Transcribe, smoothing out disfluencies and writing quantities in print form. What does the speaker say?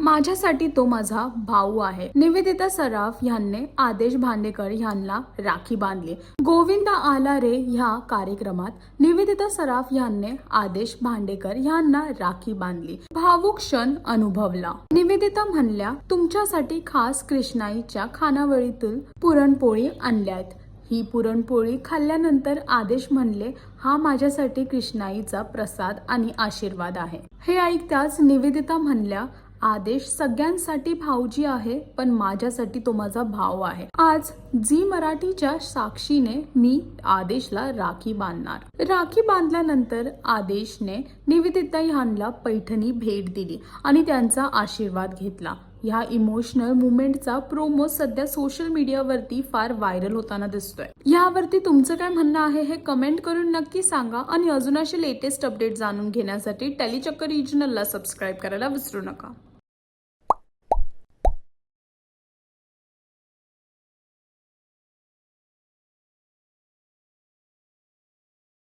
माझ्यासाठी तो माझा भाऊ आहे. निवेदिता सराफ यांनी आदेश भांडेकर यांना राखी बांधली. गोविंदा आला रे ह्या कार्यक्रमात निवेदिता सराफ यांनी आदेश भांडेकर यांना राखी बांधली. भावुक क्षण अनुभवला. निवेदिता म्हणल्या, तुमच्यासाठी खास कृष्णाईच्या खानावळीतून पुरणपोळी आणल्यात. ही पुरणपोळी खाल्ल्यानंतर आदेश म्हणले, हा माझ्यासाठी कृष्णाईचा प्रसाद आणि आशीर्वाद आहे. हे ऐकताच निवेदिता म्हणल्या, आदेश सगळ्यांसाठी भाऊजी आहे, पण माझ्यासाठी तो माझा भाऊ आहे. आज झी मराठीच्या साक्षीने मी आदेशला राखी बांधणार. राखी बांधल्यानंतर आदेशने निवेदिता यांना पैठणी भेट दिली आणि त्यांचा आशीर्वाद घेतला. ह्या इमोशनल मुवमेंटचा प्रोमो सध्या सोशल मीडियावरती फार व्हायरल होताना दिसतोय. यावरती तुमचं काय म्हणणं आहे हे कमेंट करून नक्की सांगा आणि अजून असे लेटेस्ट अपडेट जाणून घेण्यासाठी टेलीचक्कर रिजनलला सबस्क्राईब करायला विसरू नका.